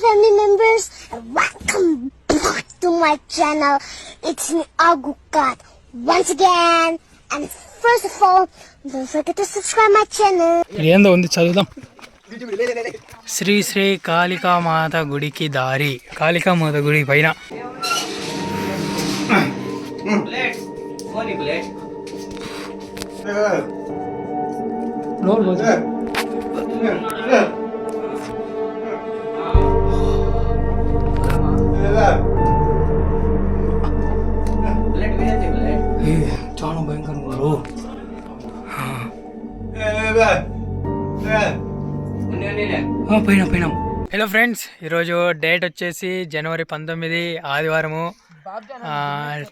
family members, and welcome back to my channel. It's me, Agukat, once again. And first of all, don't forget to subscribe my channel. ఏందో ఉంది చదువుదాం. శ్రీ శ్రీ కాళికామాత గుడికి దారి. కాళికామాత గుడి పైన చాలా భయంకరంగా పైన. హలో ఫ్రెండ్స్, ఈరోజు డేట్ వచ్చేసి జనవరి 19 ఆదివారము.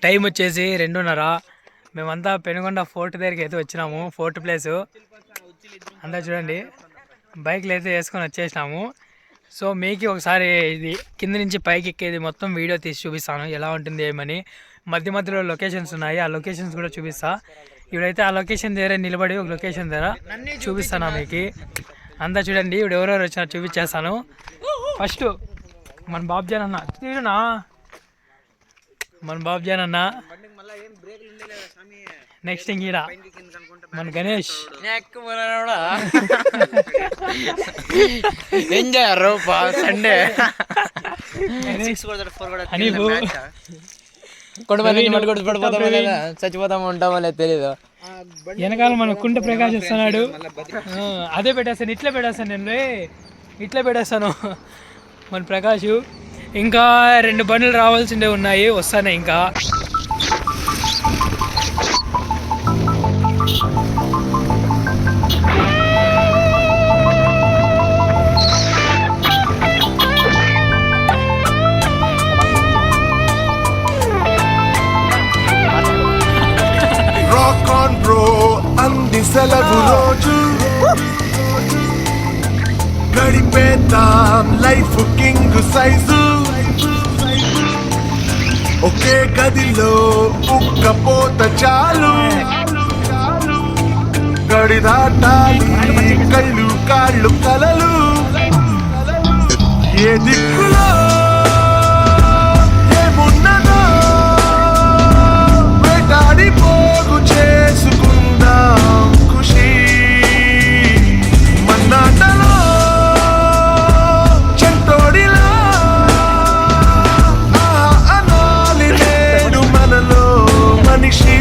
టైం వచ్చేసి 2:30. మేమంతా పెనుగొండ ఫోర్ట్ దగ్గరికి అయితే వచ్చినాము. ఫోర్ట్ ప్లేసు అంతా చూడండి, బైక్లు అయితే వేసుకొని వచ్చేసినాము. సో మీకు ఒకసారి ఇది కింద నుంచి పైకి ఎక్కేది మొత్తం వీడియో తీసి చూపిస్తాను, ఎలా ఉంటుంది ఏమని. మధ్య మధ్యలో లొకేషన్స్ ఉన్నాయి, ఆ లొకేషన్స్ కూడా చూపిస్తా. ఇప్పుడైతే ఆ లొకేషన్ దగ్గర నిలబడి ఒక లొకేషన్ దగ్గర చూపిస్తాను మీకు. అంతా చూడండి, ఇప్పుడు ఎవరెవరు వచ్చినా చూపించేస్తాను. ఫస్ట్ మన బాబ్జాన్ అన్న తీరునా, మన బాబ్జాన్ అన్న. నెక్స్ట్ ఇంకీడ మన గణేష్ సండే చచ్చిపోతాము ఉంటామో లేదు తెలీదు. వెనకాల మన కుంట ప్రకాశిస్తున్నాడు. అదే పెట్టేస్తాను, ఇట్లా పెట్టేస్తాను, నేను ఇట్లా పెట్టేస్తాను మన ప్రకాష్. ఇంకా 2 బండ్లు రావాల్సిందే ఉన్నాయి, వస్తానే ఇంకా. అంది సెలవు రోజు గడిపేద్దాం లైఫ్ కింగ్ సైజు. ఒకే గదిలో ఉక్కపోత చాలు, గడి దాటాలి కళ్ళు కాళ్ళు కలలు. ఏ దిక్కులో ఏమున్నదో వేటాడి పోగు చేసుకుందాం ఖుషి. మన్నాటలో చెంటోడిలా అనాలి నేడు మనలో మనిషి.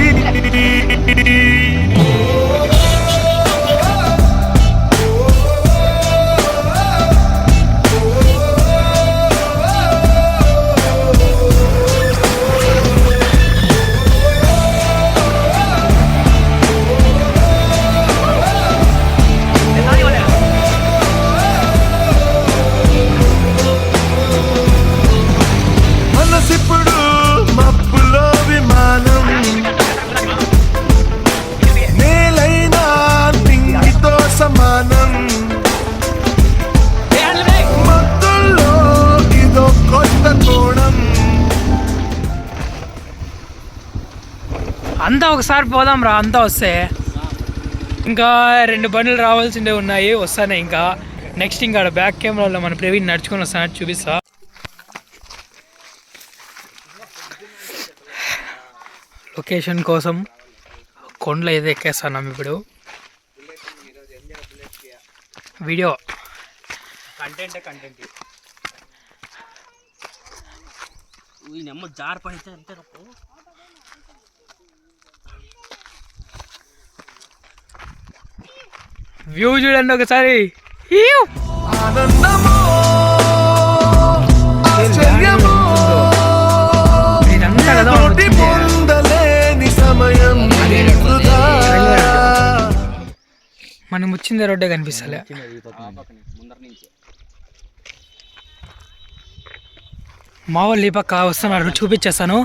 మనసిప్పుడు మబ్బులో విమానం, నేలైనా నింగితో సమానం. మత్తుల్లో ఇదో కొత్త కోణం. అంతా ఒకసారి పోదాం రా, అంతా వస్తే. ఇంకా 2 బండ్లు రావాల్సిందే ఉన్నాయి, వస్తానే ఇంకా. నెక్స్ట్ ఇంకా బ్యాక్ కెమెరాలో మన ప్రవీణ్ నడుచుకొని వస్తానని చూపిస్తా. లొకేషన్ కోసం కొండలు అయితే ఎక్కేస్తున్నాం ఇప్పుడు. వీడియో కంటెంట్ జార్ పడితే అంతే. వ్యూ చూడండి ఒకసారి. ఆనందమో ఆశ్చర్యమో ఇదంతా కదా తోటి పొందలేని సమయం వృధా. మనకి వచ్చిందే రోడ్డే కనిపిస్తలే. మా వాళ్ళు ఈ పక్క వస్తున్నారు, చూపించేస్తాను.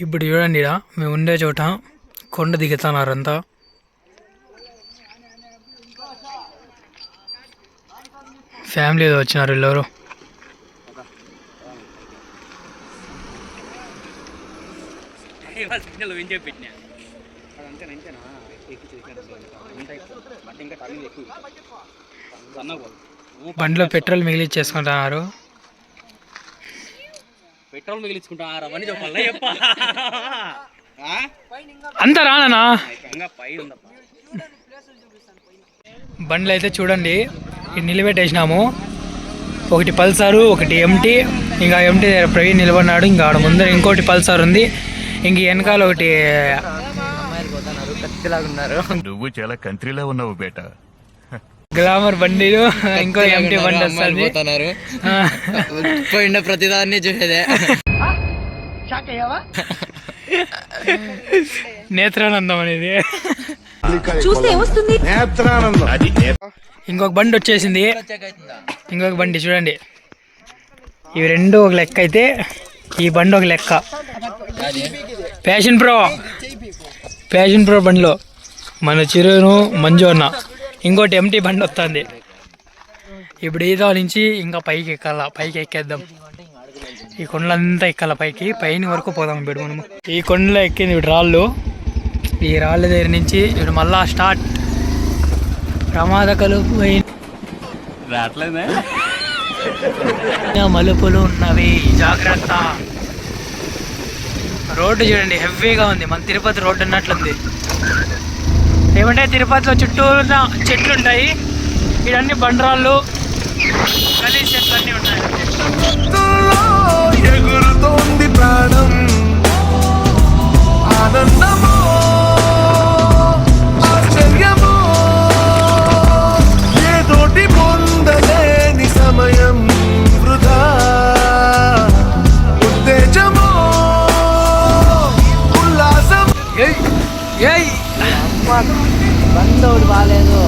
ఇప్పుడు చూడండి, మేము ఉండే చోట కొండ దిగుతున్నారంతా. ఫ్యామిలీ వచ్చినారు వీళ్ళెవరు. బండిలో పెట్రోల్ మిగిలిచ్చేసుకుంటున్నారు. పెట్రోల్ మిగిలించుకుంటారా అని చెప్పాలి అంత రానా బండ్లు అయితే చూడండి నిలబెట్టేసినాము. ఒకటి పల్సారు, ఒకటి ఎంటీ. ఇంకా ఎంటీ దగ్గర ప్రవీణ్ నిలబడినాడు. ఇంకా ఆడ ముందర ఇంకోటి పల్సార్ ఉంది. ఇంక వెనకాల ఒకటి నువ్వు చాలా కంట్రీలో ఉన్నావు బేట. గ్లామర్ బండిలు, ఇంకో ఎంటీ బండి వస్తుంది. పోయిన ప్రతిదాన్ని చూసేదే. నేత్రానందం అనేది. చూస్తే ఏమొస్తుంది? నేత్రానందం. ఇంకొక బండి వచ్చేసింది. ఇంకొక బండి చూడండి. ఇవి రెండు ఒక లెక్క అయితే ఈ బండి ఒక లెక్క. ప్యాషన్ ప్రో బండిలో మన చిరును మంజు అన్న. ఇంకోటి ఎంటీ బండి వస్తుంది. ఇప్పుడు ఈదో నుంచి ఇంకా పైకి ఎక్కాల. పైకి ఎక్కేద్దాం. ఈ కొండలంతా ఎక్కాల పైకి. పైన వరకు పోదాం ఇప్పుడు మనము. ఈ కొండలో ఎక్కింది ఇప్పుడు రాళ్ళు. ఈ రాళ్ళ దగ్గర నుంచి ఇప్పుడు మళ్ళా స్టార్ట్. ప్రమాదకలు మలుపులు ఉన్నవి, జాగ్రత్త. రోడ్డు చూడండి హెవీగా ఉంది. మన తిరుపతి రోడ్డు అన్నట్లుంది. ఏమంటే తిరుపతిలో చుట్టూ చెట్లు ఉంటాయి. ఇవన్నీ బండరాళ్ళు, గలీజ్ చెట్లు అన్నీ ఉన్నాయి. ఎగురుతోంది ప్రాణం, ఆనందమో ఆశ్చర్యమో, ఏదోటి పొందలేని సమయం వృధా, ఉత్తేజమో ఉల్లాసం. బందోడు బాగాలేదు.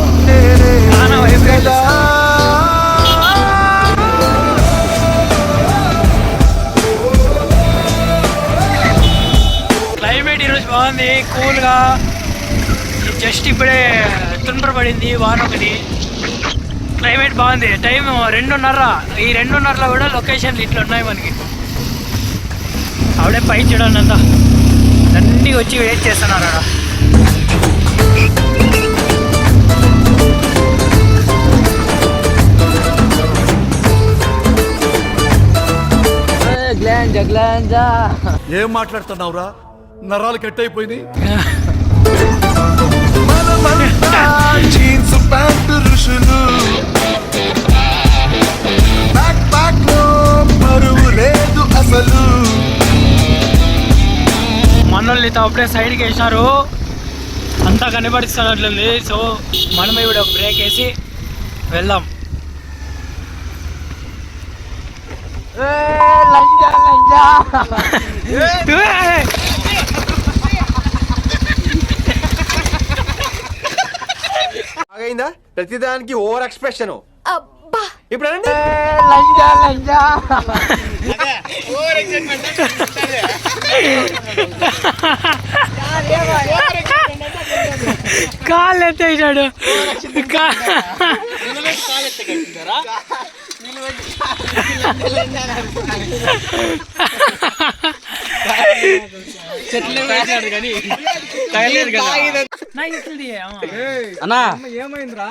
క్లైమేట్ ఈరోజు బాగుంది, కూల్గా. జస్ట్ ఇప్పుడే తుండ్ర పడింది వాన ఒకటి. క్లైమేట్ బాగుంది. టైం 2:30. ఈ 2:30లో కూడా లొకేషన్లు ఇట్లా ఉన్నాయి మనకి. ఆవిడే పై చూడండి అంతా అన్నీ వచ్చి వెయిట్ చేస్తున్నారు అక్కడ. ఏం మాట్లాడుతున్నావురా? నరాలు కట్ అయిపోయింది. మనమంతా జీన్స్ ప్యాంటు ఋషులు, బ్యాక్ ప్యాక్ లో బరువు లేదు అసలు. మనల్ని అప్పుడే సైడ్కి వేసినారు. అంతా కనబడిస్తున్నట్లుంది. సో మనమే ఇప్పుడు ఒక బ్రేక్ వేసి వెళ్దాం. అయిందా? ప్రతిదానికి ఓవర్ ఎక్స్ప్రెషన్. ఇప్పుడు కాళ్ళు ఎత్తేసాడు. అన్నా ఏమైందిరా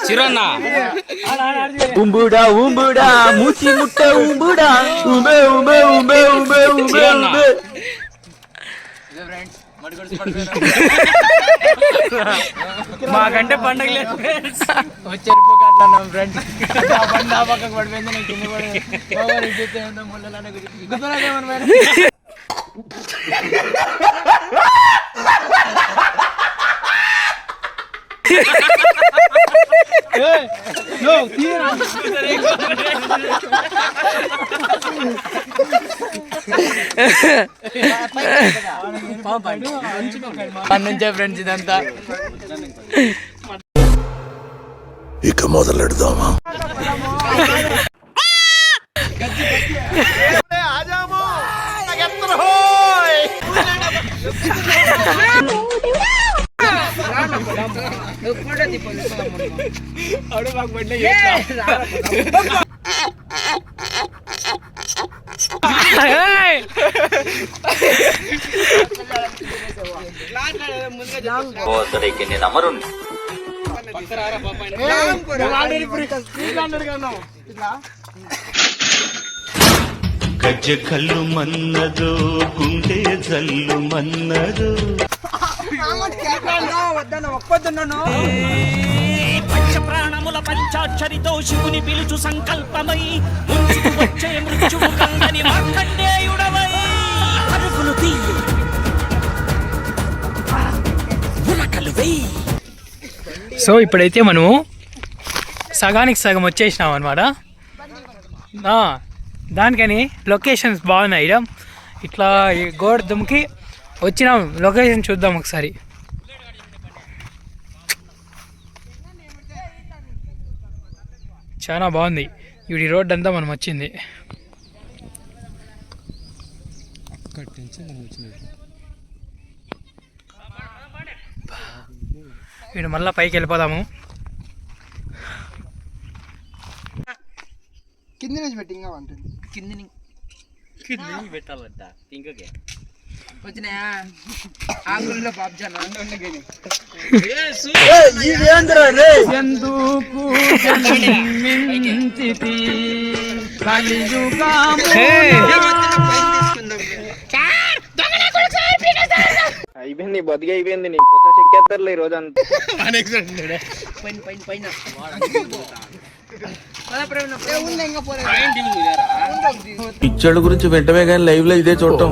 చిరన్నా ఉంబుడా ఉంబుడా మూచి ముట్ట ఉంబుడా ఉబే ఉబే ఉబే ఉబే ఉబే ఉబే. మాకంటే పండగ లేదు. చెరుపు కట్లా ఫ్రెండ్స్ బండి ఆ పక్కకు పడిపోయింది. నేను కింద పడి నుంచే ఫ్రెండ్స్ ఇదంతా. ఇక మొదలెడదామా? నేను అమరు గజ్జె కళ్ళు మన్నదో గుండె జల్లు మన్నదో పంచప్రాణముల పంచాక్షరితో శివుని పిలుచు సంకల్పమై ముంచుకు వచ్చే మృత్యువు కందని మార్కండేయుడవై అడుగులు తీయి ఉరకలు వెయ్యి. సో ఇప్పుడైతే మనము సగానికి సగం వచ్చేసినాం అనమాట. దానికని లొకేషన్స్ బాగున్నాయి. ఇట్లా ఈ గోడ దుమ్కి వచ్చినాం. లొకేషన్ చూద్దాం ఒకసారి. చాలా బాగుంది. ఈ రోడ్ అంతా మనం వచ్చింది. వీడు మళ్ళీ పైకి వెళ్ళిపోదాము. కింది నుంచి పెట్టి ఇంకా ఉంటుంది. కింది పెట్టాలంట ఇంకొకే వచ్చినాయా ఆకుల్లో బాబ్జాన్ ఎందుకు జన్మించితి కలియుగము. అయిపోయింది బతికి అయిపోయింది. నీ కొత్త చెక్కేస్తారులే ఈ రోజు అంతా. పైన పిచ్చోళ్ళ గురించి వెంటనే కానీ లైవ్ లో ఇదే చూడటం.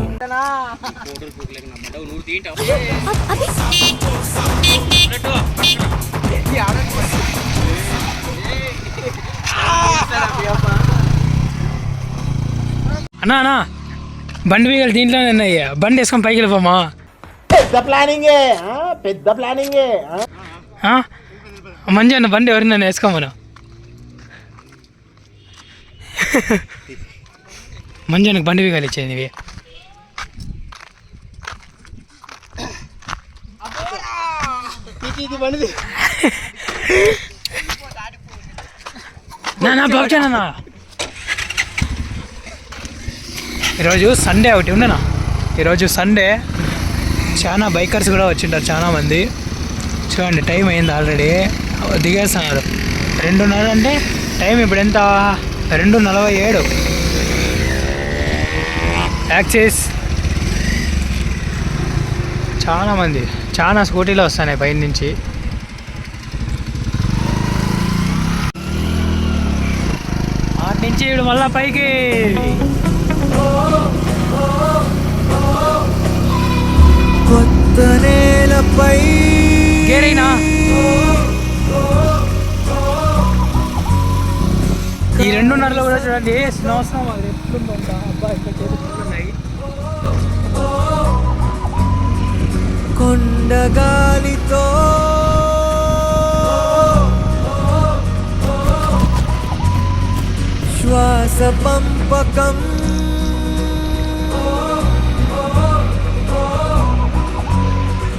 అన్నా బండి వేయాలి. దీంట్లోనే ఉన్నాయి. బండి వేసుకొని పైకి వెళ్ళిపోమా. పెద్ద ప్లానింగే. మంచి అన్న బండి ఎవరినైనా వేసుకోమను. మంచి బండి వేయాలి ఇచ్చేది ఇవి. నా బాబుచానన్నా ఈరోజు సండే ఒకటి ఉండనా. ఈరోజు సండే చాలా బైకర్స్ కూడా వచ్చింటారు చాలా మంది. చూడండి టైం అయింది ఆల్రెడీ. దిగేస్తున్నారు. 2:30 అంటే టైం ఇప్పుడు ఎంత? 2:47. యాక్సిస్ చాలా మంది చాలా స్కూటీలో వస్తున్నాయి పైన నుంచి. అటు నుంచి ఇప్పుడు మళ్ళా పైకి. కొత్త నేలపై గేరైనా ఈ 2:30లో కూడా చూడండి స్నో అది ఎట్లుందంట. అబ్బా ఇక్కడ చేరుతున్నాయి. కొండగాలితో శ్వాస పంపకం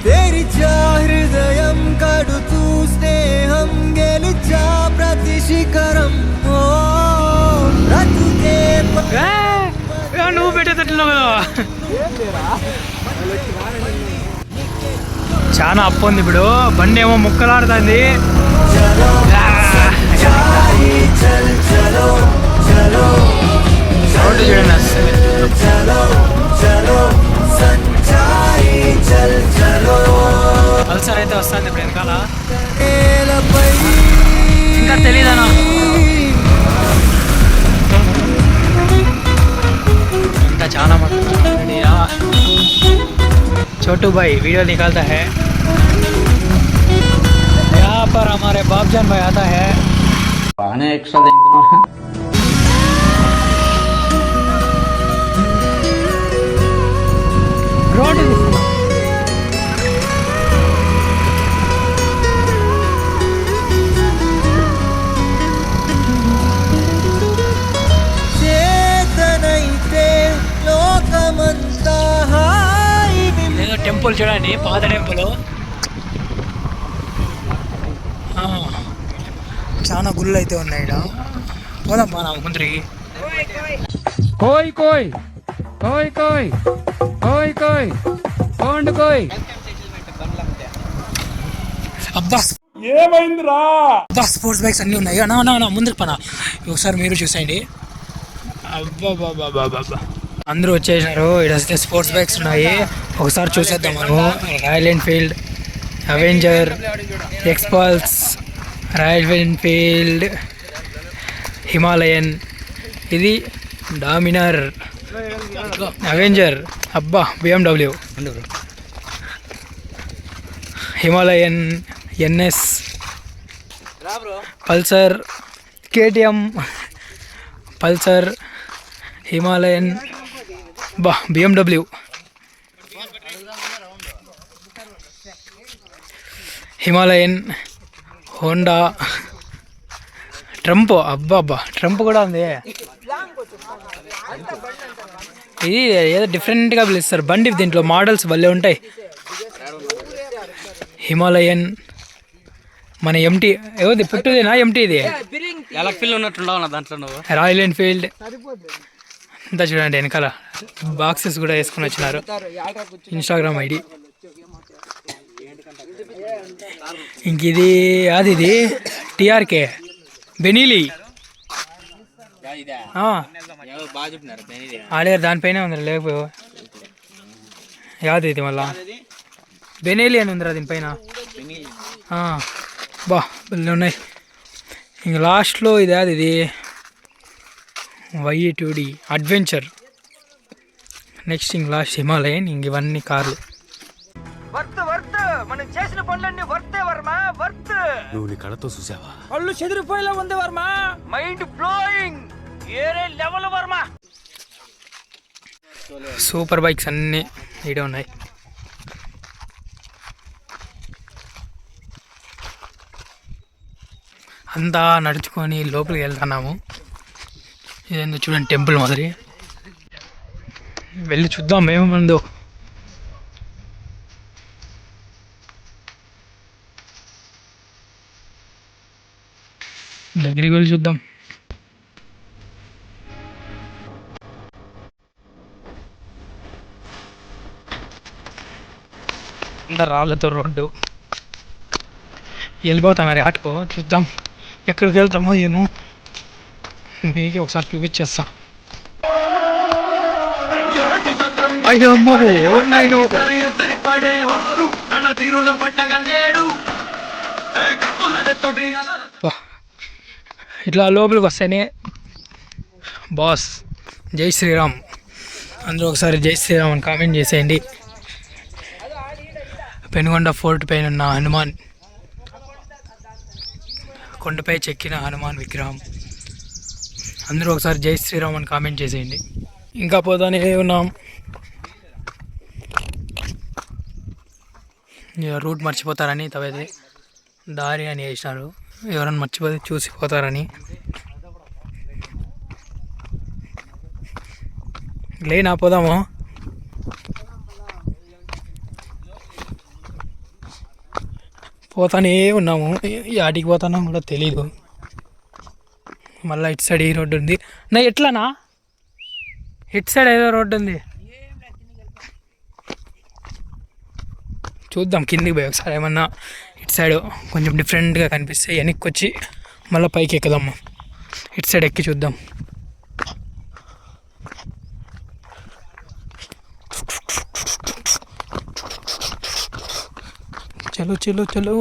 తెరిచా హృదయం కడుతూ స్నేహం గెలిచా ప్రతి శిఖరం. నువ్వు పెట్టేటట్లు కదా. చాలా అప్పు ఉంది ఇప్పుడు. బండి ఏమో ముక్కలాడుతుంది. రోడ్డు చూడండి అసలు. పల్సర్ అయితే వస్తుంది ఇప్పుడు వెనకాల. ఇంకా తెలీదనా. ఇంకా చాలా మంది. छोटू भाई वीडियो निकालता है. यहाँ पर हमारे बाबजान भाई आता है. బాగానే ఎక్స్ట్రా తింటున్నా. रोड టెంపుల్ చూడండి. పాత టెంపుల్. చాలా గుళ్ళు అయితే ఉన్నాయి. పోదాం మన ముందరికి. కోయ్ కోయ్ కోయ్ కోయ్ కోయ్ కోండు కోయ్. అబ్బా ఏమైందిరా? అబ్బా స్పోర్ట్స్ బైక్స్ అన్నీ ఉన్నాయి. అన్నా ముందుకు పనా, ఒకసారి మీరు చూసేయండి. అబ్బా అందరూ వచ్చేసినారు. ఇక్కడ వస్తే స్పోర్ట్స్ బైక్స్ ఉన్నాయి, ఒకసారి చూసేద్దాం మనము. Royal Enfield Avenger, ఎక్స్పల్స్, royal Enfield Himalayan, ఇది డామినర్, అవెంజర్, అబ్బా BMW, Himalayan, NS, Pulsar, KTM, Pulsar, Himalayan, బా BMW, హిమాలయన్, హోండా, ట్రంప్, అబ్బా ట్రంప్ కూడా ఉంది. ఇది ఏదో డిఫరెంట్గా పిలుస్తారు బండి, దీంట్లో మోడల్స్ భలే ఉంటాయి. హిమాలయన్, మన MT ఏది పుట్టుదేనా MT, ఇది ఎలక్ఫిల్ ఉన్నట్టుండవు దాంట్లో నువ్వు. రాయల్ ఎన్ఫీల్డ్ అంతా చూడండి, వెనకాల బాక్సెస్ కూడా వేసుకొని వచ్చినారు. Instagram ID. ఇంక ఇది అది TRK బెనీలీ ఆడేరు, దానిపైనే ఉంది లేకపో యాది ఇది మళ్ళా బెనేలి అని ఉందిరా దీనిపైన. బా భలే ఉన్నాయి. ఇంక లాస్ట్లో ఇది YE2D అడ్వెంచర్. నెక్స్ట్ ఇంక లాస్ట్ హిమాలయన్. ఇంక ఇవన్నీ కార్లు. మనం చేసిన పనులన్నీ వర్తే వర్మ, వర్త్. నువ్వు నీ కళ్ళతో చూసావా? పళ్ళు చెదిరిపోయేలా ఉంది వర్మ, మైండ్ బ్లోయింగ్, ఏరే లెవెల్ వర్మ. సూపర్ బైక్స్ అన్నీ ఈడే ఉన్నాయి. అంతా నడుచుకొని లోపలికి వెళ్తున్నాము. ఇదేందో చూడండి టెంపుల్ మాదిరి, వెళ్ళి చూద్దాం ఏముందో. దగ్గరికి వెళ్ళి చూద్దాం. అంతా రాళ్ళతో రోడ్డు, వెళ్ళిపోతాం మరి ఆటకో. చూద్దాం ఎక్కడికి వెళ్తామో ఏమో, మీకే ఒకసారి చూపించేస్తా. అయ్యో ఇట్లా లోపలికి వస్తేనే బాస్ జై శ్రీరామ్. అందరూ ఒకసారి జై శ్రీరామ్ అని కామెంట్ చేసేయండి. పెనుగొండ ఫోర్ట్ పైన ఉన్న హనుమాన్, కొండపై చెక్కిన హనుమాన్ విగ్రహం. అందరూ ఒకసారి జై శ్రీరామ్ అని కామెంట్ చేసేయండి. ఇంకా పోతానే ఉన్నాం. రూట్ మర్చిపోతారని తవైతే దారి అని వేసినారు, ఎవరైనా మర్చిపోతే చూసిపోతారని. లేనా పోదాము. పోతానే ఉన్నాము, ఆటికి పోతానో కూడా తెలీదు. మళ్ళీ ఇటు సైడ్ ఈ రోడ్డు ఉంది. నా ఎట్లానా ఇటు సైడ్ ఏదో రోడ్డు ఉంది, చూద్దాం కిందికి పోయి ఒకసారి. ఏమన్నా ఇటు సైడ్ కొంచెం డిఫరెంట్గా కనిపిస్తే వెనక్కి వచ్చి మళ్ళీ పైకి ఎక్కుదాము. ఇటు సైడ్ ఎక్కి చూద్దాం. చలో చలో చలో.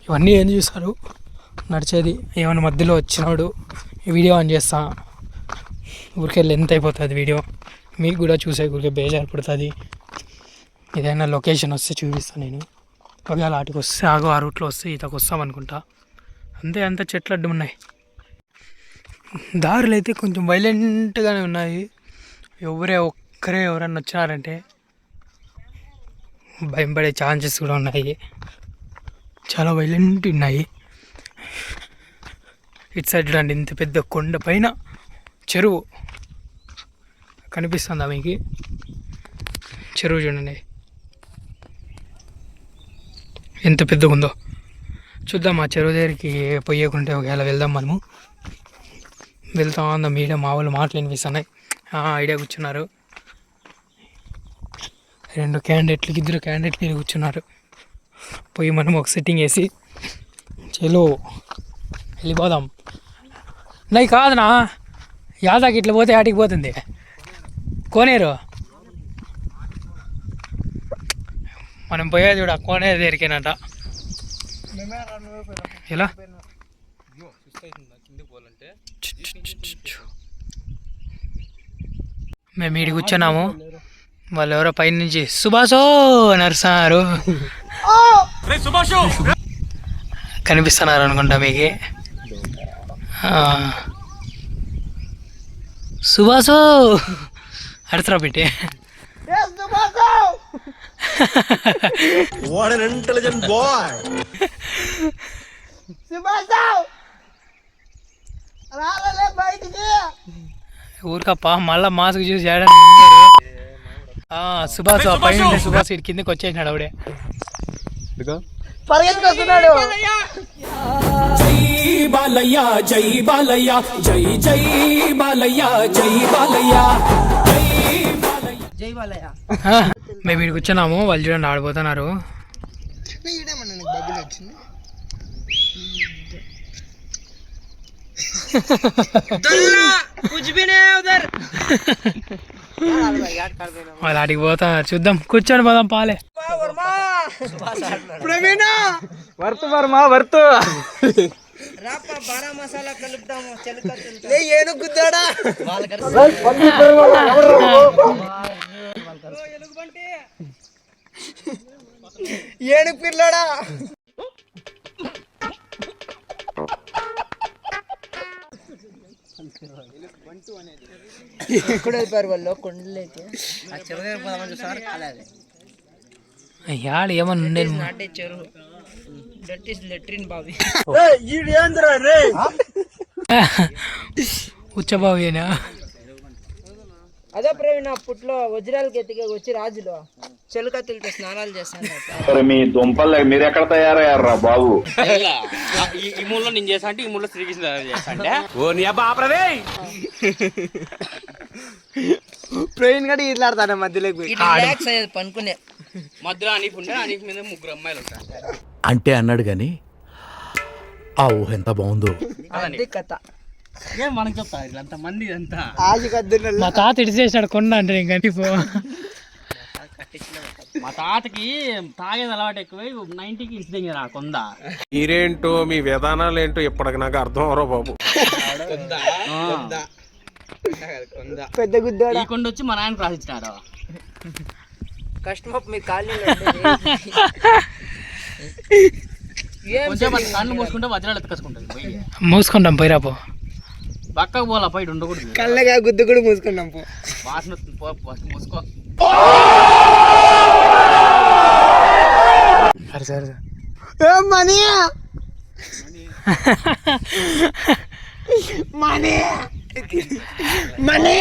ఇవన్నీ ఏం చూస్తారు నడిచేది. ఏమైనా మధ్యలో వచ్చినాడు వీడియో ఆన్ చేస్తా, ఊరికే లెంత్ అయిపోతుంది వీడియో, మీకు కూడా చూసే ఊరికే బేజారు పడుతుంది. ఏదైనా లొకేషన్ వస్తే చూపిస్తాను నేను. ఒకవేళ ఆటికి వస్తే ఆగో ఆ రూట్లో వస్తే ఈతకు వస్తామనుకుంటా. అంతే, అంత చెట్లు అడ్డు ఉన్నాయి. దారులు అయితే కొంచెం వైలెంట్గానే ఉన్నాయి. ఒక్కరే ఎవరన్నా వచ్చినారంటే భయం పడే ఛాన్సెస్ కూడా ఉన్నాయి. చాలా వైలెంట్ ఉన్నాయి. ఇటు సైడ్ చూడండి, ఇంత పెద్ద కొండ పైన చెరువు కనిపిస్తుందా మీకు? చెరువు చూడండి ఎంత పెద్దగా ఉందో. చూద్దాం ఆ చెరువు దగ్గరికి పోయేకుంటే ఒకవేళ వెళ్దాం. మనము వెళ్తా ఉందాం. మీడియా మా వాళ్ళు మాటలు వినిపిస్తున్నాయి. ఐడియా కూర్చున్నారు. 2 క్యాండిడేట్లు 2 క్యాండిడేట్లు కూర్చున్నారు. పోయి మనం ఒక సెట్టింగ్ వేసి చలో వెళ్ళిపోదాం. నై కాదనా యాదాకి ఇట్లా పోతే ఆటికి పోతుంది కోనేరు. మనం పోయేది కూడా కోనేరు దగ్గరికేనట. ఎలా మేము ఈడికి కూర్చున్నాము. వాళ్ళు ఎవరో పైన నుంచి సుభాషో నడుస్తున్నారు. కనిపిస్తున్నారు అనుకుంటా మీకు. సుభాషో అడుతురా పెట్టి. What an intelligent boy! ఊరికప్ప మళ్ళా మాస్క్ చూసి చేయడానికి సుభాష్ పైన సుభాష్ ఇటు కిందకి వచ్చేసినాడు ఆవిడే. పరిగెత్తుకొస్తున్నాడు. జై బాలయ్య జై బాలయ్య జై జై బాలయ్య జై బాలయ్య జై బాలయ్య. మేము ఇక్కడికి వచ్చాము. వాళ్ళు చూడండి ఆడిపోతున్నారు. వాళ్ళు ఆడికి పోతున్నారు. చూద్దాం కూర్చొని పోదాం. పాలే వర్తు వర్మ వర్తు మసాలా కలుపుతాము. గుద్దాడా ఏనుగు పిల్లాడా. ఎక్కడ వెళ్ళిపోయారు వాళ్ళు కొండలేకి. యాడ ఏమన్నా ఉండేది. నాటే చెరువు దట్ ఈస్ లెట్రిన్ బావి. ఉచ్చబావేనా? అదే ప్రవీణ అప్పట్లో వజ్రాలకి ఎత్తిగా వచ్చి రాజులు చెలుకత్తులతో స్నానాలు చేస్తాను. మీ దుంపలు మీరు ఎక్కడ తయారయ్యారా బాబు? ఈ మూలలో నేను చేసా అంటే ఈ మూలలో శ్రీకృష్ణ చేస్తా అంటే ఓ నీ అబ్బా ఆపరదే. ప్రవీణ్ గడి ఇట్లాడతానే మధ్యలోకి రిలాక్స్ అయ్యేది పనుకునే. మధ్యలో అనీఫ్ ఉండే అనీఫ్ మీద 3 అమ్మాయిలు ఉంటారు అంటే అన్నాడు గాని ఆ ఊహ ఎంత బాగుందో. అది కథ. ఏం మనకు చెప్తా అంత మంది అంతా మా తాత ఇటు చేసినాడు కొండ అంటే ఇంకా మా తాతకి తాగేది అలవాటు ఎక్కువై 90కి ఇన్సిడెంట్ రా కొంద. మీరేంటో మీ విధానాలు ఏంటో ఇప్పటికి నాకు అర్థం అవరో బాబు. పెద్ద గుద్దాడు. ఈ కొండ వచ్చి మా నాయన రాసిచ్చినాడు. కష్టం మీరు కాలనీ కొంచెం కళ్ళు మూసుకుంటే వజ్రాలు ఎత్తుకొసుకుంటుంది. మూసుకుంటాం పోయిరాపో. పక్కకు పోలా పైన ఉండకూడదు. కళ్ళగా గుద్దు కూడా మూసుకున్నాం. వాసన మూసుకో. సరే సరే మనీ మనీ మనీ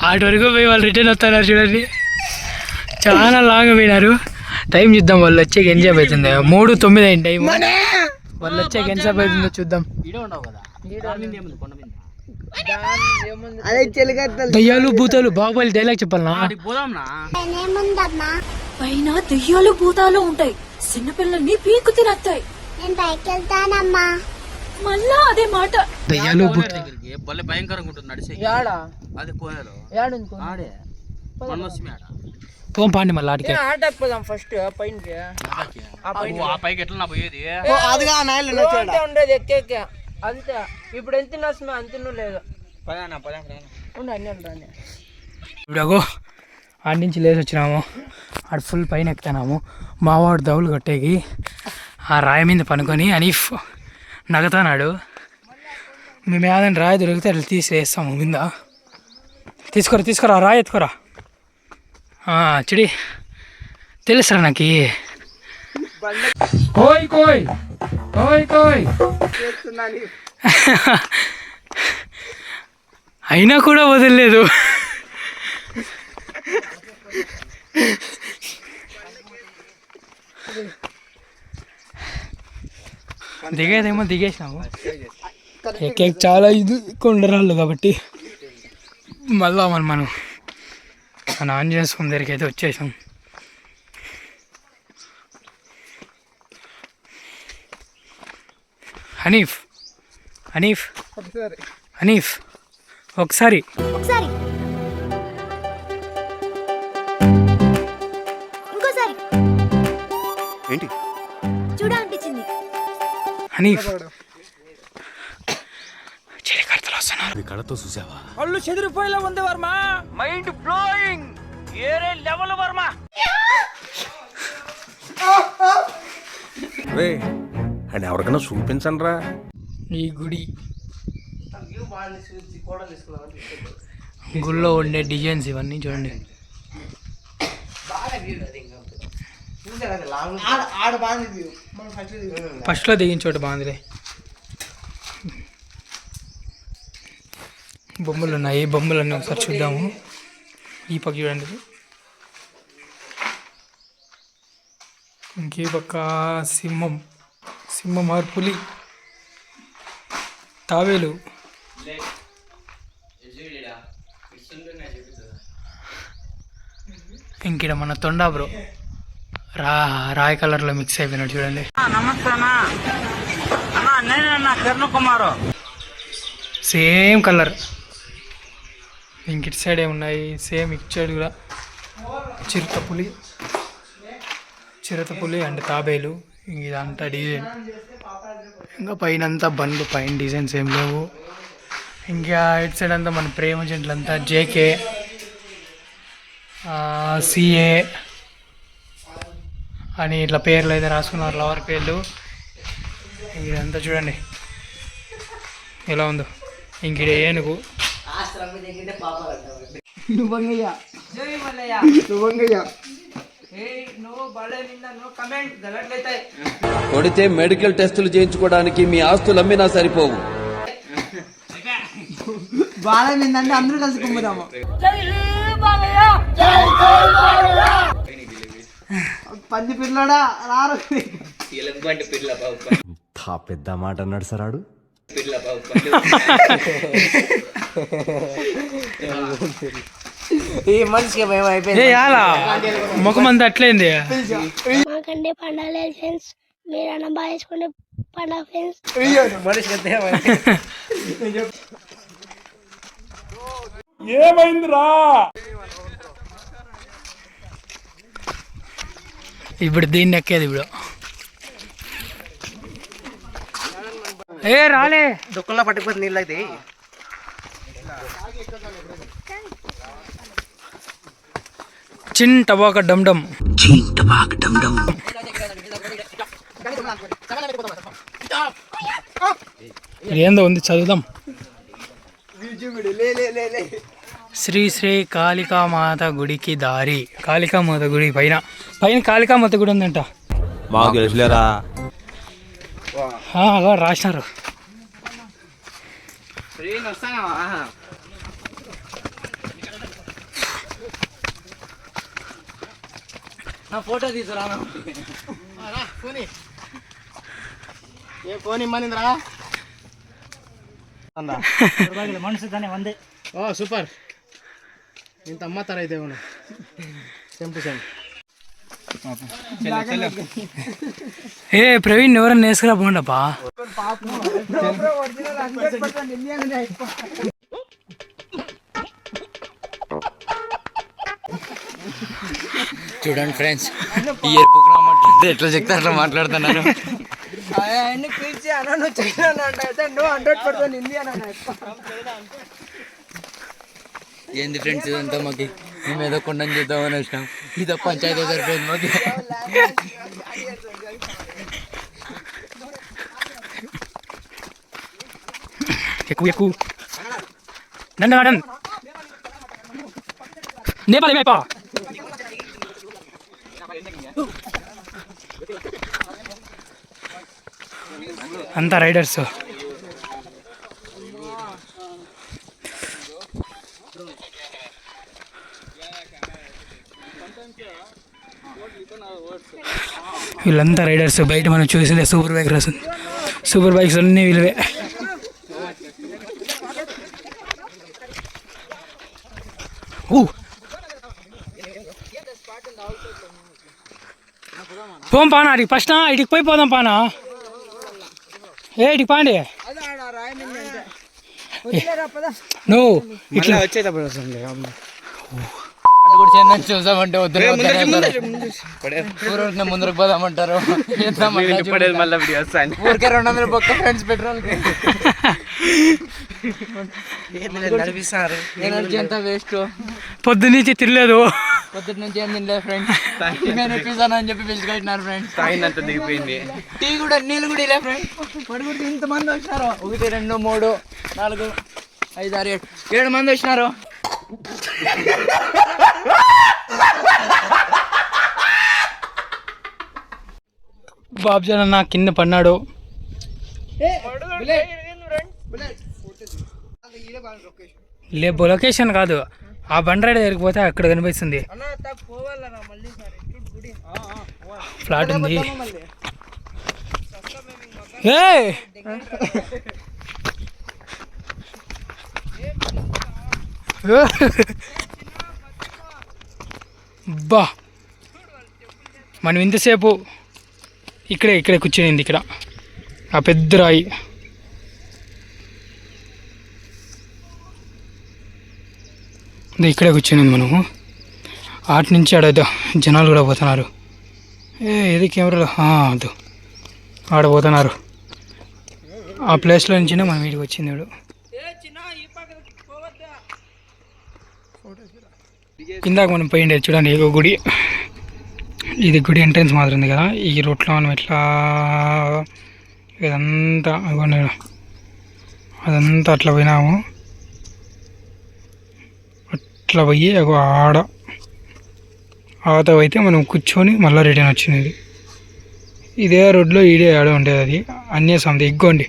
ఆటి వరకు పోయి వాళ్ళు రిటర్న్ వస్తున్నారు చూడండి. చాలా లాంగ్ పోయినారు. టైం చూద్దాం. వాళ్ళు వచ్చేకి ఎంజాయ్ అవుతుంది. 3:09 అయింది టైం. వాళ్ళు వచ్చేకి ఎంజాయ్ అవుతుందో చూద్దాం. అదే చెలికత్తలు దయ్యాలు భూతాలు బాహుబలి డైలాగ్ చెప్పాలనా? పైన దెయ్యాలు భూతాలు ఉంటాయి. చిన్నపిల్లల్ని పీకు తినత్తాయి. నేను పైకి వెళ్తానమ్మా. మళ్ళా అదే మాట. దయ్యాలు భూతాలు భలే భయంకరంగా ఉంటుంది. నడిచే యాడా అది కోనేరు యాడుంది ఆడే మన్నొస్మి ఆడ పోం పాండి మళ్ళీ ఆడికి. ఆటకు పోదాం ఫస్ట్ పైనకి. ఆ పైకి ఎట్లా నా పోయేది? అదిగా నాయలు ఉండేది ఎక్కే అంతే. ఇప్పుడు ఎంత నష్టమే అంత లేదు. ఉండు అన్నీ ఉంటాను. ఇప్పుడు ఆడి నుంచి లేచి వచ్చినాము. ఆడు ఫుల్ పైన ఎక్కుతున్నాము. మావాడు దౌలు కట్టేకి ఆ రాయి మీద పనుకొని అనీఫ్ నగతానాడు. మేము ఏదైనా రాయి దొరికితే అట్లా తీసి వేస్తాము మీద. తీసుకురా రాయి ఎత్తుకోరా. చిడి తెలుసరా నాకు. కోయ్ కోయ్ కోయ్ కోయ్ అయినా కూడా వదలలేదు. దిగేదేమో దిగేసినాము. ఎక్కే చాలా ఇది కొండరాళ్ళు కాబట్టి మళ్ళా మనం మన ఆంజనేయ స్వామి దగ్గరికి అయితే వచ్చేసాం. హనీఫ్ హనీఫ్ హనీఫ్ ఒకసారి ఇంకోసారి ఏంటి చూడాలనిపించింది. హనీఫ్ చెలికర్తలు వస్తున్నారు. కళతో చూసావా? కళ్ళు చెదిరిపోయేలా ఉంది వర్మ. Mind blowing. ఏరే లెవెల్ వర్మ. రే అండ్ ఎవరికైనా చూపించండి రా. ఈ గుడిలో ఉండే డిజైన్స్ ఇవన్నీ చూడండి. ఫస్ట్లో దిగిన చోట బాగుందిలే. బొమ్మలు ఉన్నాయి. బొమ్మలన్నీ ఒకసారి చూద్దాము. ఈ పక్క చూడండి. ఇంకే పక్క సింహం ఆర్ పులి, తావేలు, ఇంకిడ మన తొండా బ్రో రాయి కలర్లో మిక్స్ అయిపోయినాడు చూడండి. నమస్తే అన్న. నేనన్నా కిరణ్ కుమార్. Same colour. ఇంక ఇటు సైడ్ ఏమున్నాయి సేమ్ ఇటు సైడ్ కూడా చిరుత పులి అండ్ తాబేలు. ఇదంతా డిజైన్. ఇంకా పైన అంతా బండ్లు, పైన డిజైన్స్ ఏం లేవు. ఇంకా ఇటు సైడ్ అంతా మన ప్రేమ జంటలంతా జేకే, సిఏ అని ఇట్లా పేర్లు అయితే రాసుకున్నారు, లవర్ పేర్లు. ఇదంతా చూడండి ఎలా ఉందో. ఇంక ఏనుగు. కొడితే మెడికల్ టెస్టులు చేయించుకోవడానికి మీ ఆస్తులు అమ్మినా సరిపోవు. బాలమిందంటే అందరూ కలిసి కుమ్ముదాము. పంది పిల్లడా రారు. పెద్ద మాట అన్నాడు సరాడు. ఈ మనిషికి భయం అయిపోయింది. ముఖం అంతా అట్లయింది. మాకంటే పండుగ ఫ్రెండ్స్, మీరన్నా బాగా చేసుకుంటే పండుగ ఫ్రెండ్స్. ఏమైందిరా? ఇప్పుడు దీన్ని ఎక్కేది. ఇప్పుడు రాలే దుఃఖంలో పట్టుకుపోతే నీళ్ళు అయితే చిన్ టబాక డమ్ డమ్. ఏందో ఉంది చదువుదాం. శ్రీ శ్రీ కాళికామాత గుడికి దారి. కాళికామాత గుడి పైన కాళికామాత గుడి ఉందంట. మాకు తెలుసులేరా. రాసినారు. ఫోటో తీసుకురా. ఏ ఫోన్ ఇమ్మనిందిరా. మనసు దాన్ని వందే. ఓ సూపర్. ఇంత అమ్మతారా అయితే సేమ్ టు సేమ్. ప్రవీణ్ ఎవరన్నా వేసుకురా పోండప్పా. చూడండి ఫ్రెండ్స్, ఈ ప్రోగ్రామ్ ఎట్లా చెప్తారు అట్లా మాట్లాడుతున్నాను. అవన్నీ పిలిచి అన్న నువ్వు చైనా అంటే నువ్వు 100% ఇండియన్ అన్న. ఏంది ఫ్రెండ్స్ ఇదంతా మాకు మేము ఏదో కొండని చేద్దామని వచ్చినాం. ఇదో పంచాయతీ సరిపోయింది మాకు. ఎక్కువ నందగార్డెన్ నేపాల్ ఏమైపా. అంతా రైడర్స్. వీళ్ళంతా రైడర్స్. బయట మనం చూసిందే సూపర్ బైక్స్ అన్నీ వీళ్ళవే. పోం పానా అడిగి ఫస్ట్ ఇటుకి పోయి పోదాం పానా. ఇటుకి పాండి నువ్వు ఇట్లా వచ్చేటప్పుడు చూసామంటే వద్దు ముందరకు పోదామంటారు. ఊరికే 200 బొక్క ఫ్రెండ్స్ పెట్రోల్ నడిపిస్తారు. ఎనర్జీ అంతా వేస్ట్. పొద్దున్నుంచి తినలేదు. పొద్దున్న నుంచి ఏం తినలేదు ఫ్రెండ్స్. నేను ఇప్పిస్తాను అని చెప్పి పిలుచుకుంటున్నారు ఫ్రెండ్స్. తాగినంత దిగిపోయింది. టీ కూడా నీళ్ళు కూడా ఇలా ఫ్రెండ్స్. మరి కూడా ఇంతమంది వచ్చినారు. 1 2 3 4 5 6 7 మంది వచ్చినారు. బాబ్జాన్ అన్న కింద పన్నాడు. లేబో లొకేషన్ కాదు, ఆ బండ్రాడి దగ్గరికి పోతే అక్కడ కనిపిస్తుంది. ఫ్లాట్ ఉంది. బా మనం ఇంతసేపు ఇక్కడే కూర్చునింది. ఇక్కడ ఆ పెద్ద రాయి. ఇక్కడే కూర్చునింది మనము. ఆటి నుంచి ఆడ జనాలు కూడా పోతున్నారు. ఏది కెమెరాలో అదు ఆడ పోతున్నారు. ఆ ప్లేస్లో నుంచినే మనం వీడికి వచ్చింది. వాడు ఇందాక మనం పోయిండేది చూడండి ఒక గుడి. ఇది గుడి ఎంట్రన్స్ మాత్రం ఉంది కదా. ఈ రూట్లో మనం ఎట్లా ఇదంతా అదంతా అట్లా పోయినాము. అట్లా పోయి ఆట అయితే మనం కూర్చొని మళ్ళీ రిటర్న్ వచ్చింది. ఇదే రోడ్లో ఈడే ఆడ ఉండేది. అది అన్యస్వామిది. ఇగ్గోండి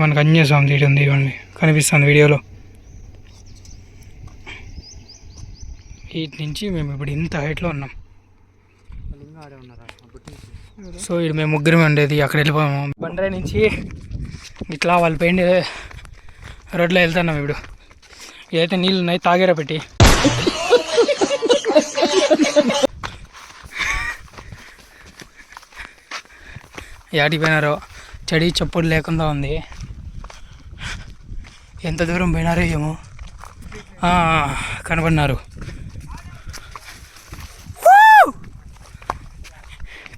మనకు అన్యస్వామిది ఇటు ఉంది. ఇవ్వండి కనిపిస్తుంది వీడియోలో. వీటి నుంచి మేము ఇప్పుడు ఇంత హైట్లో ఉన్నాం. సో ఇది మేము ముగ్గురమే ఉండేది. అక్కడ వెళ్ళిపోయాము. బండ్రాయి నుంచి ఇట్లా వాళ్ళు పోయిండే రోడ్లో వెళ్తున్నాం. ఇప్పుడు ఏదైతే నీళ్ళు ఉన్నాయి తాగేరా పెట్టి. యాటికి పోయినారో చెడి చెప్పుడు లేకుండా ఉంది. ఎంత దూరం పోయినారో ఏమో. కనబడినారు.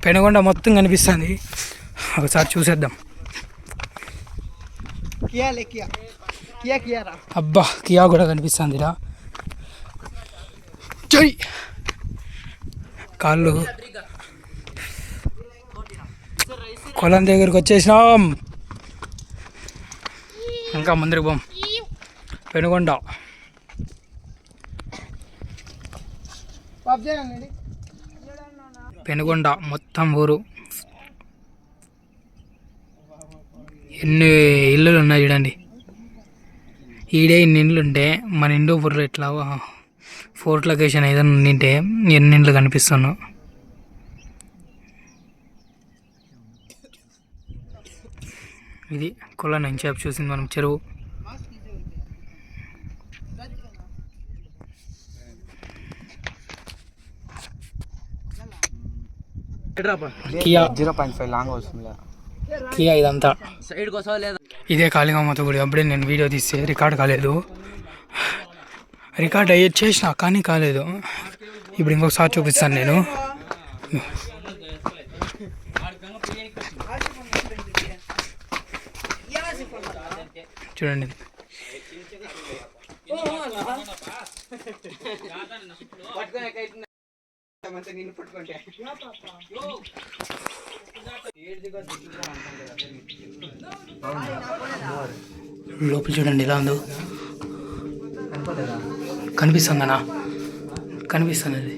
పెనుగొండ మొత్తం కనిపిస్తుంది. ఒకసారి చూసేద్దాం. అబ్బా కియా కూడా కనిపిస్తుంది రా. జై కాళ్ళు కొలం దగ్గరికి వచ్చేసినాం. ఇంకా ముందరికి పోం. పెనుగొండ పెనుగొండ మొత్తం ఊరు. ఎన్ని ఇల్లులు ఉన్నాయి చూడండి. ఈడే ఇన్ని ఇండ్లు ఉంటే మన హిందూపూర్లో ఇట్లా ఫోర్ట్ లొకేషన్ ఏదైనా ఉండింటే ఎన్ని ఇండ్లు కనిపిస్తున్నావు. ఇది కొల నుంచి చూసింది మనం చెరువు. కియా 0.5 లాంగ్ వస్తుంది. కియా ఇదంతా ఇదే కాళికామాత గుడి. అప్పుడే నేను వీడియో తీస్తే రికార్డ్ కాలేదు. రికార్డ్ అయ్యేది చేసిన కానీ కాలేదు. ఇప్పుడు ఇంకొకసారి చూపిస్తాను నేను. చూడండి లోపల చూడండి ఎలా ఉందో. కనిపిస్తుందనా? కనిపిస్తున్నది.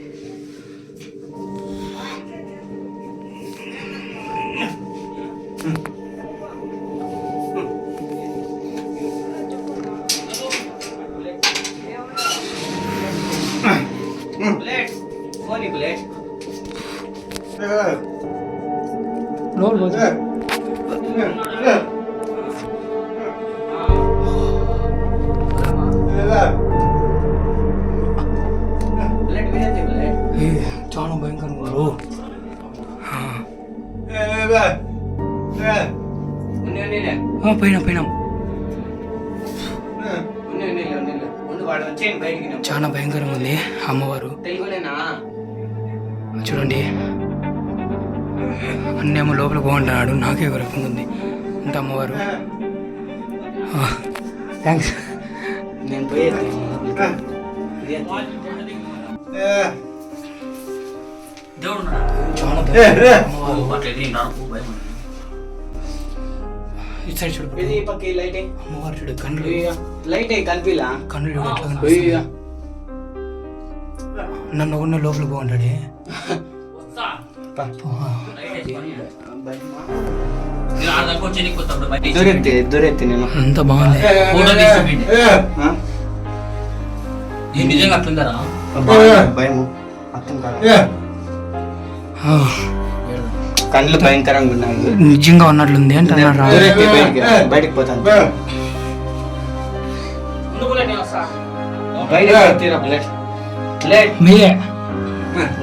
పోయినాం చాలా భయంకరంగా ఉంది అమ్మవారు. చూడండి అన్నేమో లోపల బాగుంటున్నాడు, నాకే ఒక రకంగా ఉంది అంటే అమ్మవారు. థ్యాంక్స్. నేను పోయి చాలా ఇటు సైడ్ చూడు అమ్మవారు చూడు, కళ్ళు కనిపిలా కళ్ళు చూడు ఎట్లా కనిపిస్తుంది. నన్ను ఉన్న లోపల బాగుంటాడే. దొరెత్తి నేను అంత బాగుంది. నిజంగా అట్లుందరా? భయము అర్థం కాదు, కళ్ళు భయంకరంగా ఉన్నాయి. నిజంగా ఉన్నట్లుంది అంటే బయటికి పోతాను. మీరే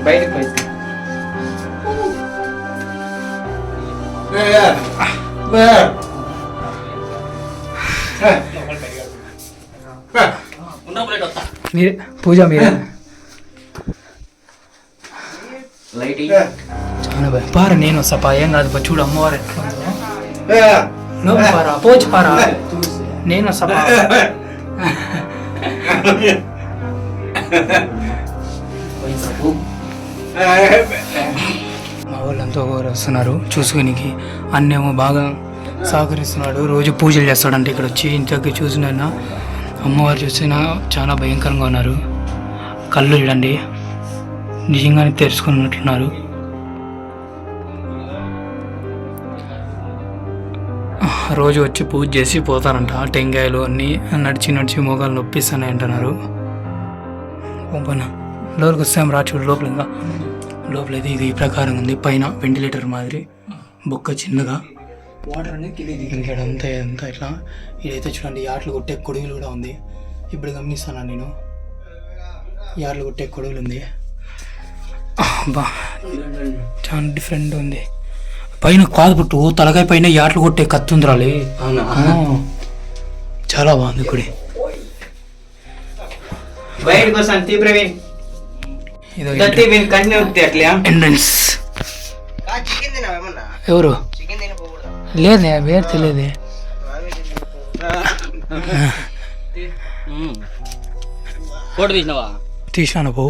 బయటికి పోయి మీరే పూజ మీరే. చాలా భయం. పారా నేను వస్తా పా, ఏం కాదు పా. చూడు అమ్మవారు ఎట్లా ఉందో. లోపల పారా, పోచి పారా, నేను వస్తా పా. మా వాళ్ళంతా ఒకరు వస్తున్నారు చూసుకునికి. అన్నేమో బాగా సహకరిస్తున్నాడు, రోజు పూజలు చేస్తాడంటే ఇక్కడ వచ్చి. ఇంతకు చూసిన అమ్మవారు చూసిన చాలా భయంకరంగా ఉన్నారు. కళ్ళు చూడండి నిజంగానే తెరుచుకున్నట్లున్నారు. రోజు వచ్చి పూజ చేసి పోతారంట. టెంకాయలు అన్నీ నడిచి మోకాలు నొప్పిస్తున్నాయి అంటున్నారు. ఓపెన్ లోపలికి వస్తాం రా. చూడు లోపల ఇంకా లోపల అయితే ఇది ఈ ప్రకారం ఉంది. పైన వెంటిలేటర్ మాదిరి బొక్క చిన్నగా వాటర్ అనేది కింద అంతా ఇట్లా. ఇదైతే చూడండి యాట్లు కొట్టే కొడుగులు కూడా ఉంది. ఇప్పుడు గమనిస్తాను నేను, యాట్లు కొట్టే కొడుగులు ఉంది. బా చాలా డిఫరెంట్ ఉంది. పైన కాదు పుట్టు తలకాయ పైన యాట్లు కొట్టే కత్తి ఉంది రాలే. చాలా బాగుంది గుడి. ఎంట్రన్స్. ఎవరు లేదే వేరు తెలియదే. ఫోటో తీసినావా? తీసినాను పో.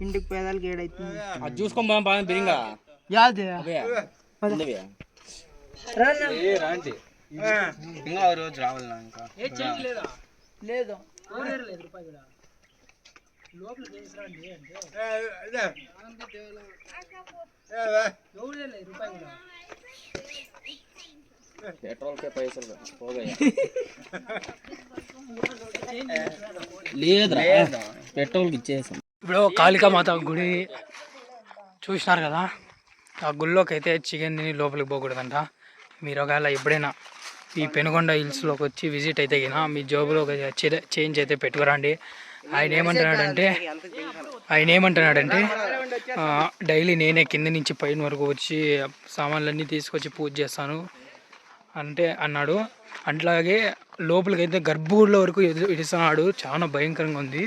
ఇంటికి పేదాలకి ఏడైతుంది అది చూసుకొని బాగా పెరిగా ఇంకా రోజు రావాలి ఇంకా లేదు. పెట్రోల్కే పైసలు పోగా లేదురా, పెట్రోల్కి ఇచ్చేసాం. ఇప్పుడు కాళికామాత గుడి చూసినారు కదా. ఆ గుళ్ళోకి అయితే చికెన్ తిని లోపలికి పోకూడదంట. మీరు ఒకవేళ ఎప్పుడైనా ఈ పెనుగొండ హిల్స్లోకి వచ్చి విజిట్ అయితే కినా మీ జోబులో ఒక చేంజ్ అయితే పెట్టుకురండి. ఆయన ఏమంటున్నాడంటే డైలీ నేనే కింద నుంచి పైన వరకు వచ్చి సామాన్లన్నీ తీసుకొచ్చి పూజ చేస్తాను అంటే అన్నాడు. అట్లాగే లోపలికైతే గర్భగుడిలో వరకు ఇడుస్తున్నాడు. చాలా భయంకరంగా ఉంది.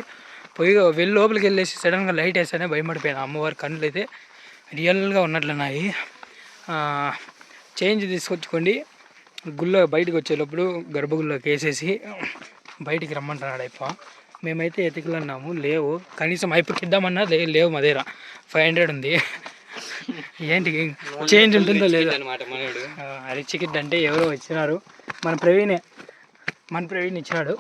వెళ్ళి లోపలికి వెళ్ళేసి సడన్గా లైట్ వేస్తేనే భయపడిపోయాను. అమ్మవారి కళ్ళు అయితే రియల్గా ఉన్నట్లున్నాయి. చేంజ్ తీసుకొచ్చుకోండి. గుళ్ళో బయటకు వచ్చేటప్పుడు గర్భగుడిలోకి వేసేసి బయటికి రమ్మంటున్నాడు అయిపో. మేమైతే ఎతికలన్నాము, లేవు. కనీసం అయిపోకి ఇద్దామన్నా లేవు. మా దగ్గర 500 ఉంది. ఏంటి చేంజ్ ఉంటుందో లేదో అనమాట. అది చికెట్ అంటే ఎవరో ఇచ్చినారు. మన ప్రవీణ్ ఇచ్చినాడు.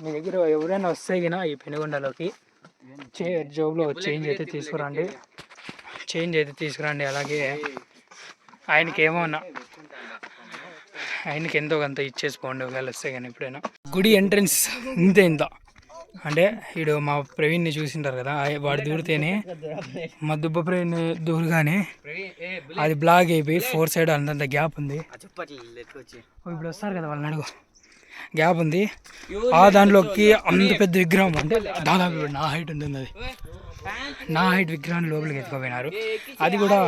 మీ దగ్గర ఎవరైనా వస్తే గినా ఈ పెనుగొండలోకి జోబులో చేంజ్ అయితే తీసుకురండి. అలాగే ఆయనకి ఎంతో కొంత ఇచ్చేసిపోండి ఒకవేళ వస్తే కానీ ఎప్పుడైనా. గుడి ఎంట్రన్స్ ఇంత అంటే వీడు మా ప్రవీణ్ని చూసింటారు కదా, వాడు దూరితేనే మా దుబ్బ ప్రవీణ్ దూరగానే అది బ్లాక్ అయిపోయి 4 సైడ్ అంతంత గ్యాప్ ఉంది. ఇప్పుడు వస్తారు కదా వాళ్ళని అడుగు, గ్యాప్ ఉంది. ఆ దాంట్లోకి అంత పెద్ద విగ్రహం అంటే దాదాపు నా హైట్ ఉంటుంది. అది నా హైట్ విగ్రహాన్ని లోపలికి ఎత్తుకుపోయినారు. అది కూడా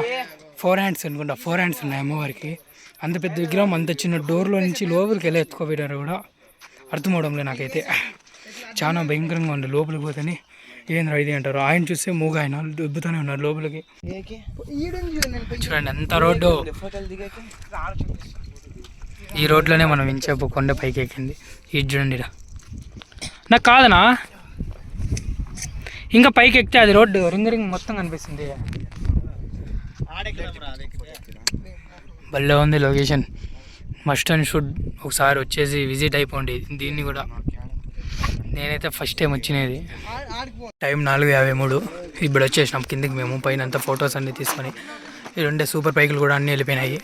4 హ్యాండ్స్ అనుకుంటా, 4 హ్యాండ్స్ ఉన్నాయి అమ్మవారికి. అంత పెద్ద విగ్రహం అంత చిన్న డోర్లో నుంచి లోపలికి వెళ్ళి ఎత్తుకుపోయినారు కూడా అర్థం అవడంలో నాకైతే. చాలా భయంకరంగా ఉంది. లోపలికి పోతేనే ఏంద్రా ఇది అంటారు. ఆయన చూస్తే మూగ ఆయన దుబ్బుతూనే ఉన్నారు లోపలికి. చూడండి ఎంత రోడ్డు. ఈ రోడ్లోనే మనం ఇంచేపు కొండ పైకి ఎక్కింది. ఇది చూడండి నాకు కాదనా, ఇంకా పైకి ఎక్కితే అది రోడ్డు రింగ్ రింగ్ మొత్తం కనిపిస్తుంది. భలే ఉంది లొకేషన్. మస్ట్ అండ్ షుడ్ ఒకసారి వచ్చేసి విజిట్ అయిపోండి దీన్ని కూడా. నేనైతే ఫస్ట్ టైం వచ్చినది. టైం 4:53. ఇప్పుడు వచ్చేసినాం కిందికి మేము. పైన అంతా ఫొటోస్ అన్నీ తీసుకొని ఈ 2 సూపర్ బైకులు కూడా అన్నీ వెళ్ళిపోయినాయి.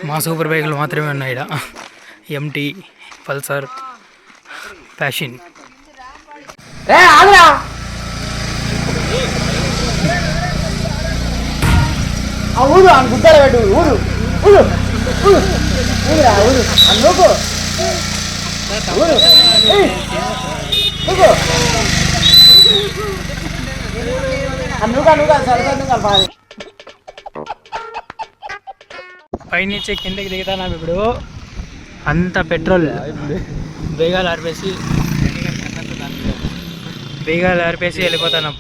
మా సూపర్ బైకులు మాత్రమే ఉన్నాయి ఇక్కడ. Empty, Pulsar, passion. ఊరు గుద్దాల పెట్టు. ఊరు ఊరు ఊరు ఊరురా ఊరు అందుకు ఊరు పైనుంచి కిందకి దిగుతాను ఇప్పుడు. అంత పెట్రోల్ బేగాలు ఆర్పేసి వెళ్ళిపోతాను.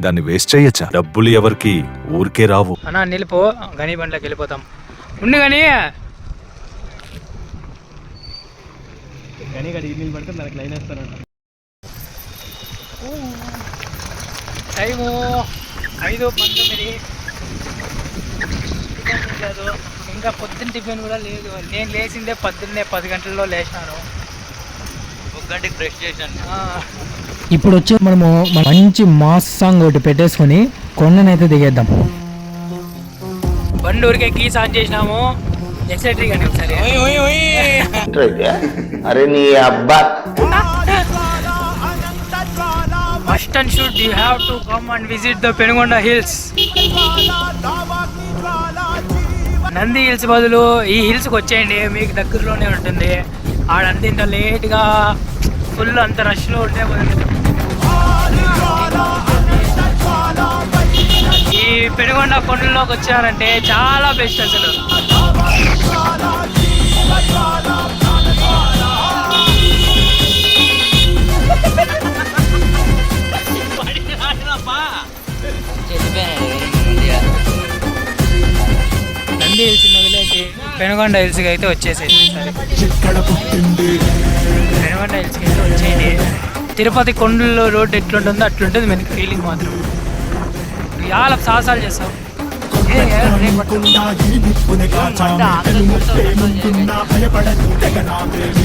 దాన్ని వేస్ట్ చేయొచ్చా? డబ్బులు ఎవరికి ఊరికే రావు అన్నా. నిలిపో గని బండ్లోకి వెళ్ళిపోతాం. ఉండి కానీ పడితే మనకి లైన్ వేస్తానంట. టైము 5:19. లేదు ఇంకా పొద్దున్న టిఫిన్ కూడా లేదు. నేను లేచిందే పొద్దున్నే 10 గంటల్లో లేచినాను. 1 గంటకి బ్రష్ చేశాను. ఇప్పుడు వచ్చి మనము మంచి మాస్ సాంగ్ ఒకటి పెట్టేసుకొని కొండనైతే దిగేద్దాం. బండి ఊరికే కీస్ ఆన్ చేసినాము. ఎక్సైటరీ కానీ ఒకసారి. అరే నీ అబ్బా. Must and should you have to come and visit the Penugonda hills. Nandi hills బదులు ఈ హిల్స్కి వచ్చేయండి, మీకు దగ్గరలోనే ఉంటుంది. ఆడంతా ఇంత లేట్గా ఫుల్ అంత రష్లో ఉంటే ఈ పెనుగొండ కొండల్లోకి వచ్చారంటే చాలా బెస్ట్ అసలు. నంది హిల్స్ వదిలేసి పెనుగొండ హిల్స్కి అయితే వచ్చేసేది. పెనుగొండ హిల్స్కి అయితే వచ్చేయండి. తిరుపతి కొండల్లో రోడ్డు ఎట్లుంటుందో అట్లుంటుంది మనకి ఫీలింగ్ మాత్రం. చాలా సాహసాలు చేస్తాం.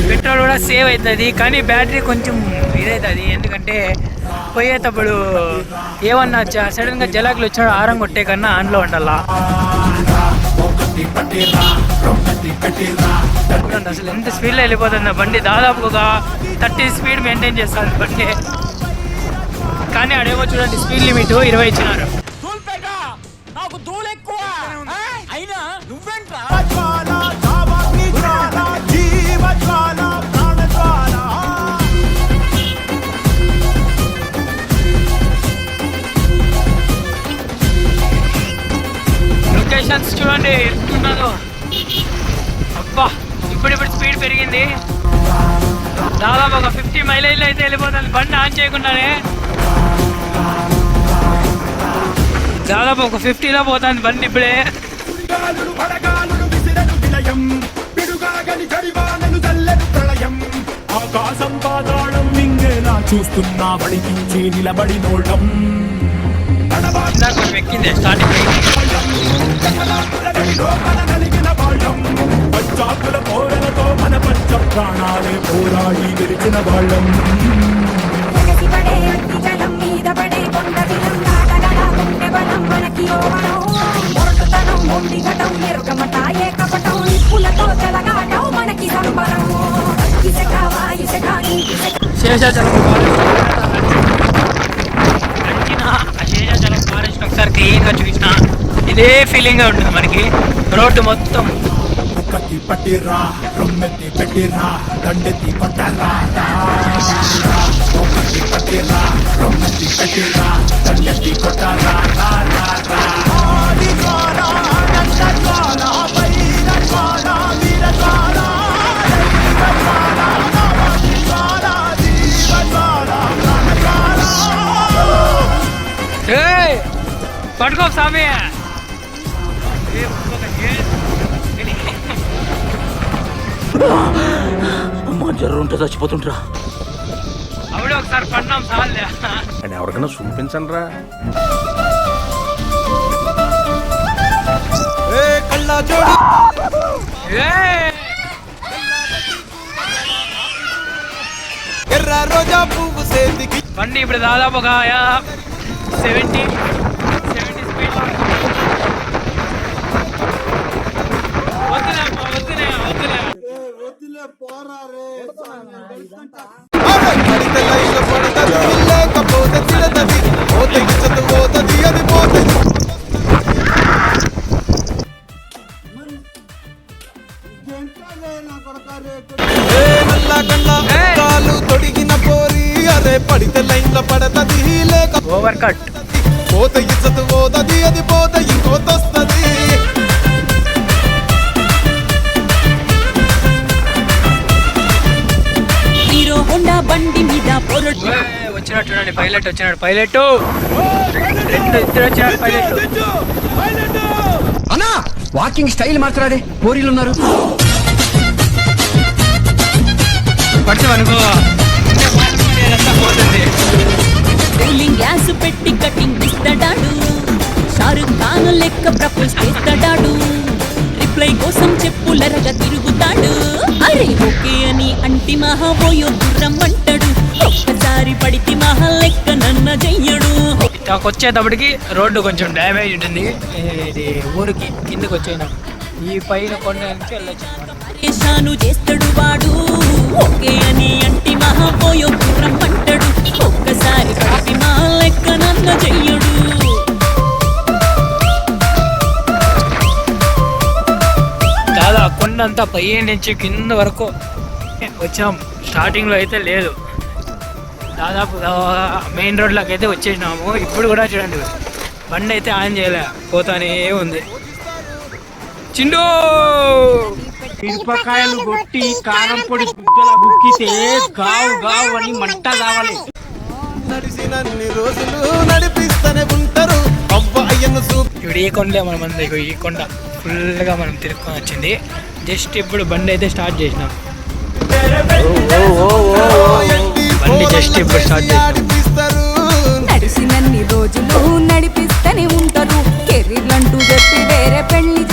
పెట్రోల్ కూడా సేవ్ అవుతుంది కానీ బ్యాటరీ కొంచెం ఇదవుతుంది. ఎందుకంటే పోయేటప్పుడు ఏమన్నా సడన్గా జలాకులు వచ్చాడు ఆరం కొట్టే కన్నా ఆన్లో ఉండాలా. అసలు ఎంత స్పీడ్లో వెళ్ళిపోతుంది బండి. దాదాపు ఒక 30 స్పీడ్ మెయింటైన్ చేస్తుంది బండి. కానీ ఆడేమో చూడండి స్పీడ్ లిమిట్ 20 ఇచ్చినారు. లొకేషన్స్ చూడండి ఎట్టున్నదో. అబ్బా ఇప్పుడు స్పీడ్ పెరిగింది. దాదాపు ఒక 50 మైలేజ్లో అయితే వెళ్ళిపోతుంది బండి ఆన్ చేయకుండానే. దాదాపు ఒక 50లో పోతుంది బండి ఇప్పుడే. ఆకాశం పాతాళం మింగేలా చూస్తున్నా వడికించి నిలబడి నోడం ఎక్కింది స్టార్టింగ్. పంచాకుల పోరలతో మన పంచ ప్రాణాలే పోరాడి గెలిచిన వాళ్ళం. శేషాచలం ఫారెస్ట్ ఒకసారి క్లీన్గా చూపించిన ఇదే ఫీలింగ్గా ఉంటుంది మనకి. రోడ్డు మొత్తం కత్తి పట్టిరా రొమ్మెత్తి పెట్టిరా దండెత్తి కొట్టరా కత్తి పట్టిరా రొమ్మెత్తి పెట్టిరా దండెత్తి కొట్టరా పట్టుకో స్వామి. అమ్మా జ్వరం ఉంటే చచ్చిపోతుంటరా. అప్పుడే ఒకసారి పడినాం సార్లే. అని ఎవరికైనా చూపించండి రా. బండి ఇప్పుడు దాదాపు ఒక 70 స్పీడ్. తొడిగిన పోరి అరే పడితే లైన్ లో పడతది లేక ఓవర్ కట్ పోత ఇచ్చదు పోతది అది పోత ఇంకోతొస్తది. హీరో హోండా బండి మీద వచ్చినట్టు పైలట్ వచ్చినాడు. పైలట్ ఇద్దరు వచ్చారు. పైలట్ అన్నా వాకింగ్ స్టైల్ మార్చరాదే పోరీలు ఉన్నారు. పడుతామనుకో పోతుంది. కూలింగ్ గ్యాస్ పెట్టి కటింగ్ ఇస్తాడాడు. షారుఖ్ ఖాన్ లెక్క ప్రపోజ్ చేస్తాడాడు. రిప్లై కోసం చెప్పులరగా తిరుగుతాడు. అరే ఓకే అని అంటి మహా పోయో గుర్రం అంటాడు. ఒక్కసారి పడితే మహా లెక్క నన్న చెయ్యడు. వచ్చేటప్పటికి రోడ్డు కొంచెం డ్యామేజ్ ఉంటుంది. ఇది ఊరికి కిందకి వచ్చేనా ఈ పైన కొండ నుంచి వెళ్ళొచ్చు. చేస్తాడు వాడు. ఓకే అని అంటి మహా పోయో గుర్రం అంటాడు. ఒక్కసారి పడితే మహా లెక్క నన్న చెయ్యడు. చాలా కొండంతా పై నుంచి కింద వరకు వచ్చాం. స్టార్టింగ్లో అయితే లేదు, దాదాపు మెయిన్ రోడ్లోకి అయితే వచ్చేసినాము. ఇప్పుడు కూడా చూడండి బండి అయితే ఆన్ చేయలే, పోతానే ఉంది. చిండు మిరపకాయలు కొట్టి కారం పొడి గుడ్డల బుక్కితే గావు గావు అని మంట కావాలి. నడిచినన్ని రోజులు నడిపిస్తూనే ఉంటారు అవ్వ అయ్యను ఇప్పుడు ఈ కొండలే మనం అంది. ఈ కొండ ఫుల్గా మనం తిరుక్కొని వచ్చింది. జస్ట్ ఇప్పుడు బండి అయితే స్టార్ట్ చేసినాం. బండి జస్ట్ ఇప్పుడు స్టార్ట్ చేసినాం. నడిచినన్ని రోజులు నడిపిస్తూనే ఉంటారు. కెరీర్లంటూ చెప్పి వేరే పెళ్లి